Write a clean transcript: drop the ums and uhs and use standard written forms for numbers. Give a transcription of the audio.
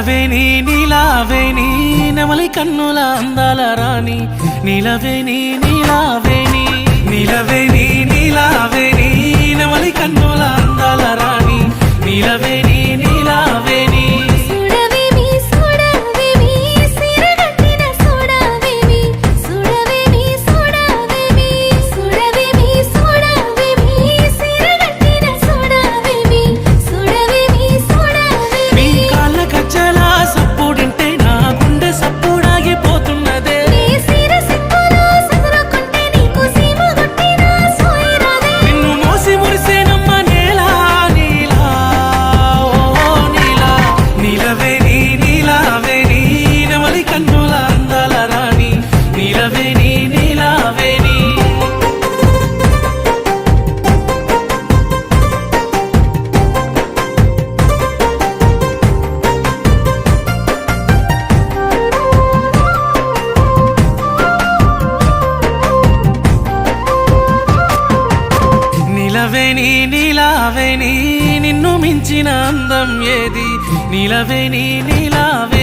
నీలవేణి నీలావేణి నెమలి కన్నుల అందాల రాణి నీలవేణి నీలావేణి నీలవేణి నీలావేణి నెమలి కన్నుల అందాల రాణి నీలవేణి నీలావేణి నీలవేణి నీలావేణి నిన్ను మించిన అందం ఏది నీలవేణి నీలావేణి